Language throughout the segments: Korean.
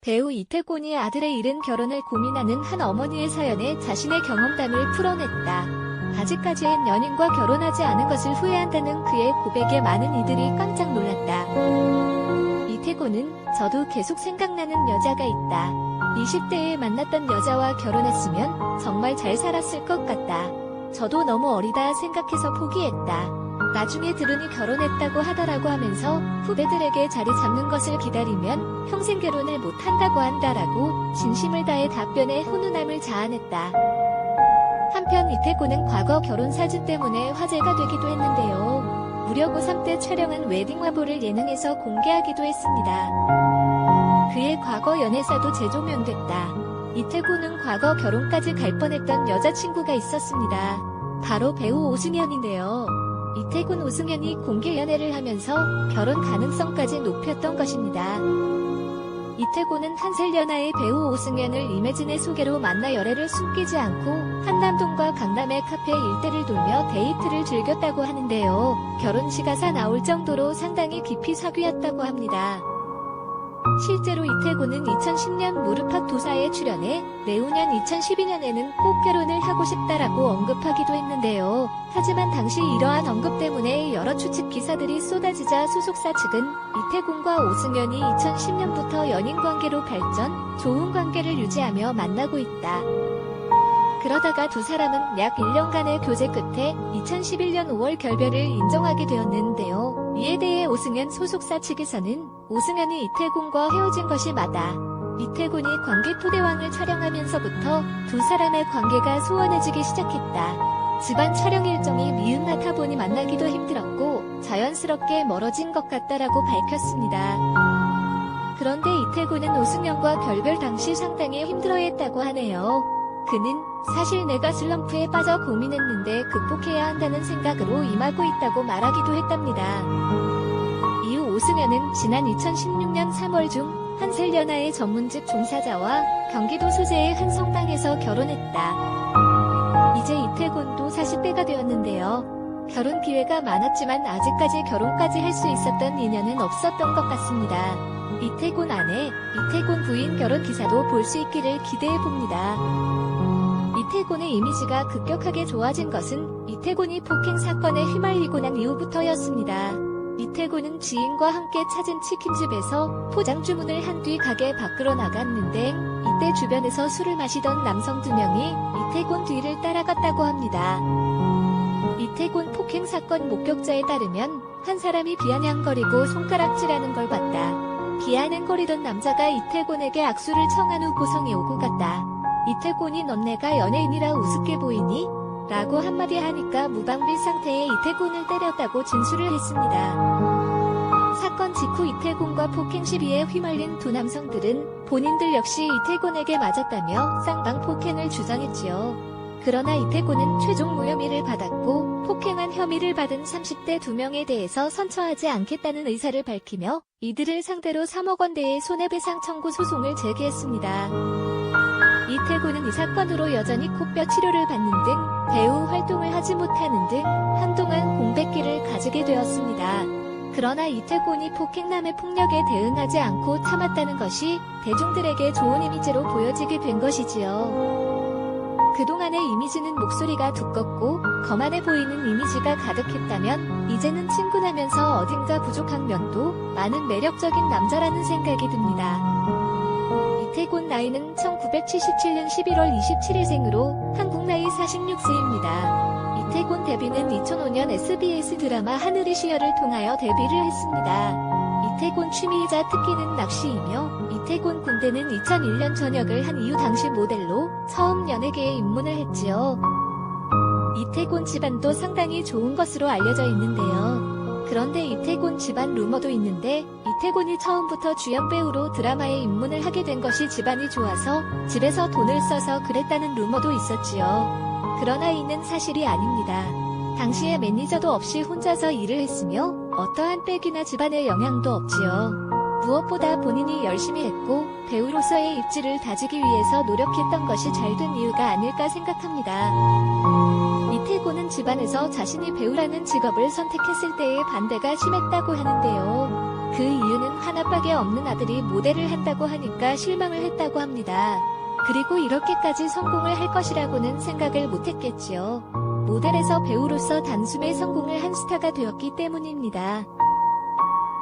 배우 이태곤이 아들의 이른 결혼을 고민하는 한 어머니의 사연에 자신의 경험담을 풀어냈다. 아직까지는 연인과 결혼하지 않은 것을 후회한다는 그의 고백에 많은 이들이 깜짝 놀랐다. 이태곤은 저도 계속 생각나는 여자가 있다. 20대에 만났던 여자와 결혼했으면 정말 잘 살았을 것 같다. 저도 너무 어리다 생각해서 포기했다. 나중에 들으니 결혼했다고 하더라고 하면서 후배들에게 자리 잡는 것을 기다리면 평생 결혼을 못한다고 한다라고 진심을 다해 답변에 훈훈함을 자아냈다. 한편 이태곤은 과거 결혼 사진 때문에 화제가 되기도 했는데요. 무려 고3 때 촬영한 웨딩 화보를 예능에서 공개하기도 했습니다. 그의 과거 연애사도 재조명됐다. 이태곤은 과거 결혼까지 갈 뻔했던 여자친구가 있었습니다. 바로 배우 오승연인데요. 이태곤 오승연이 공개 연애를 하면서 결혼 가능성까지 높였던 것입니다. 이태곤은 한 살 연하의 배우 오승연을 이매진의 소개로 만나 열애를 숨기지 않고 한남동과 강남의 카페 일대를 돌며 데이트를 즐겼다고 하는데요. 결혼 시가사 나올 정도로 상당히 깊이 사귀었다고 합니다. 실제로 이태곤은 2010년 무릎팍 도사에 출연해 내후년 2012년에는 꼭 결혼을 하고 싶다라고 언급하기도 했는데요. 하지만 당시 이러한 언급 때문에 여러 추측 기사들이 쏟아지자 소속사 측은 이태곤과 오승연이 2010년부터 연인관계로 발전, 좋은 관계를 유지하며 만나고 있다. 그러다가 두 사람은 약 1년간의 교제 끝에 2011년 5월 결별을 인정하게 되었는데요. 이에 대해 오승연 소속사 측에서는 오승연이 이태곤과 헤어진 것이 맞아. 이태곤이 관계 토대왕을 촬영하면서부터 두 사람의 관계가 소원해지기 시작했다. 집안 촬영 일정이 미흡하다 보니 만나기도 힘들었고 자연스럽게 멀어진 것 같다라고 밝혔습니다. 그런데 이태곤은 오승연과 결별 당시 상당히 힘들어했다고 하네요. 그는 사실 내가 슬럼프에 빠져 고민했는데 극복해야 한다는 생각으로 임하고 있다고 말하기도 했답니다. 이후 오승연은 지난 2016년 3월 중 한 살 연하의 전문직 종사자와 경기도 소재의 한 성당에서 결혼했다. 이제 이태곤도 40대가 되었는데요. 결혼 기회가 많았지만 아직까지 결혼까지 할 수 있었던 인연은 없었던 것 같습니다. 이태곤 아내, 이태곤 부인 결혼 기사도 볼 수 있기를 기대해봅니다. 이태곤의 이미지가 급격하게 좋아진 것은 이태곤이 폭행 사건에 휘말리고 난 이후부터였습니다. 이태곤은 지인과 함께 찾은 치킨집에서 포장 주문을 한 뒤 가게 밖으로 나갔는데 이때 주변에서 술을 마시던 남성 2명이 이태곤 뒤를 따라갔다고 합니다. 이태곤 폭행 사건 목격자에 따르면 한 사람이 비아냥거리고 손가락질하는 걸 봤다. 비아냥거리던 남자가 이태곤에게 악수를 청한 후 고성이 오고 갔다. 이태곤이 넌 내가 연예인이라 우습게 보이니? 라고 한마디 하니까 무방비 상태의 이태곤을 때렸다고 진술을 했습니다. 사건 직후 이태곤과 폭행 시비에 휘말린 두 남성들은 본인들 역시 이태곤에게 맞았다며 쌍방 폭행을 주장했지요. 그러나 이태곤은 최종 무혐의를 받았고 폭행한 혐의를 받은 30대 2명에 대해서 선처하지 않겠다는 의사를 밝히며 이들을 상대로 3억 원대의 손해배상 청구 소송을 제기했습니다. 이태곤은 이 사건으로 여전히 코뼈 치료를 받는 등 배우 활동을 하지 못하는 등 한동안 공백기를 가지게 되었습니다. 그러나 이태곤이 폭행남의 폭력에 대응하지 않고 참았다는 것이 대중들에게 좋은 이미지로 보여지게 된 것이지요. 그동안의 이미지는 목소리가 두껍고 거만해 보이는 이미지가 가득했다면 이제는 친근하면서 어딘가 부족한 면도 많은 매력적인 남자라는 생각이 듭니다. 이태곤 나이는 1977년 11월 27일생으로 한국 나이 46세입니다. 이태곤 데뷔는 2005년 SBS 드라마 하늘의 시야를 통하여 데뷔를 했습니다. 이태곤 취미이자 특기는 낚시이며 이태곤 군대는 2001년 전역을 한 이후 당시 모델로 처음 연예계에 입문을 했지요. 이태곤 집안도 상당히 좋은 것으로 알려져 있는데요. 그런데 이태곤 집안 루머도 있는데 이태곤이 처음부터 주연 배우로 드라마에 입문을 하게 된 것이 집안이 좋아서 집에서 돈을 써서 그랬다는 루머도 있었지요. 그러나 이는 사실이 아닙니다. 당시에 매니저도 없이 혼자서 일을 했으며 어떠한 백이나 집안의 영향도 없지요. 무엇보다 본인이 열심히 했고 배우로서의 입지를 다지기 위해서 노력했던 것이 잘 된 이유가 아닐까 생각합니다. 이태곤은 집안에서 자신이 배우라는 직업을 선택했을 때의 반대가 심했다고 하는데요. 그 이유는 하나밖에 없는 아들이 모델을 한다고 하니까 실망을 했다고 합니다. 그리고 이렇게까지 성공을 할 것이라고는 생각을 못했겠지요. 모델에서 배우로서 단숨에 성공을 한 스타가 되었기 때문입니다.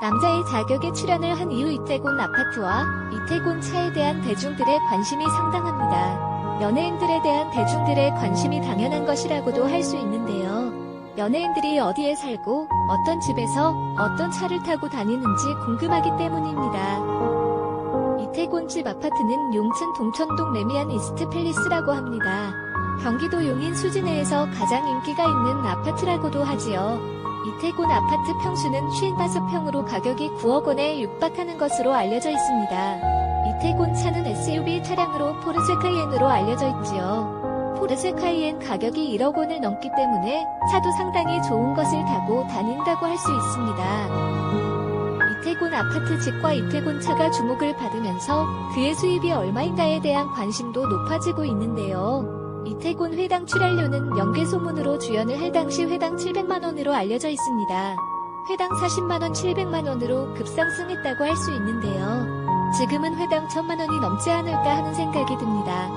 남자의 자격에 출연을 한 이후 이태곤 아파트와 이태곤 차에 대한 대중들의 관심이 상당합니다. 연예인들에 대한 대중들의 관심이 당연한 것이라고도 할 수 있는데요. 연예인들이 어디에 살고 어떤 집에서 어떤 차를 타고 다니는지 궁금하기 때문입니다. 이태곤 집 아파트는 용천 동천동 레미안 이스트팰리스라고 합니다. 경기도 용인 수지내에서 가장 인기가 있는 아파트라고도 하지요. 이태곤 아파트 평수는 55평으로 가격이 9억 원에 육박하는 것으로 알려져 있습니다. 이태곤 차는 SUV 차량으로 포르쉐 카이엔으로 알려져 있지요. 포르쉐 카이엔 가격이 1억 원을 넘기 때문에 차도 상당히 좋은 것을 타고 다닌다고 할 수 있습니다. 이태곤 아파트 집과 이태곤 차가 주목을 받으면서 그의 수입이 얼마인가에 대한 관심도 높아지고 있는데요. 이태곤 회당 출연료는 연쇄소문으로 주연을 할 당시 회당 700만원으로 알려져 있습니다. 회당 40만원 700만원으로 급상승했다고 할 수 있는데요. 지금은 회당 1000만원이 넘지 않을까 하는 생각이 듭니다.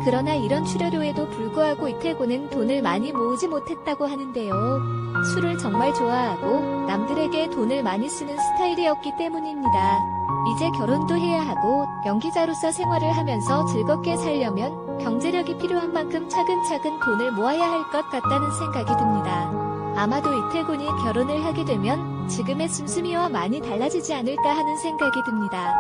그러나 이런 출연료에도 불구하고 이태곤은 돈을 많이 모으지 못했다고 하는데요. 술을 정말 좋아하고 남들에게 돈을 많이 쓰는 스타일이었기 때문입니다. 이제 결혼도 해야 하고 연기자로서 생활을 하면서 즐겁게 살려면 경제력이 필요한 만큼 차근차근 돈을 모아야 할 것 같다는 생각이 듭니다. 아마도 이태곤이 결혼을 하게 되면 지금의 씀씀이와 많이 달라지지 않을까 하는 생각이 듭니다.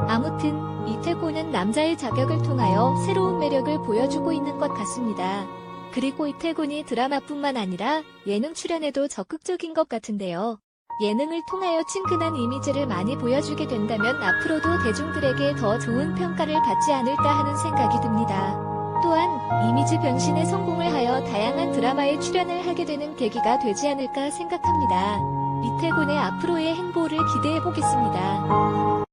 아무튼 이태곤은 남자의 자격을 통하여 새로운 매력을 보여주고 있는 것 같습니다. 그리고 이태곤이 드라마뿐만 아니라 예능 출연에도 적극적인 것 같은데요. 예능을 통하여 친근한 이미지를 많이 보여주게 된다면 앞으로도 대중들에게 더 좋은 평가를 받지 않을까 하는 생각이 듭니다. 또한 이미지 변신에 성공을 하여 다양한 드라마에 출연을 하게 되는 계기가 되지 않을까 생각합니다. 이태곤의 앞으로의 행보를 기대해 보겠습니다.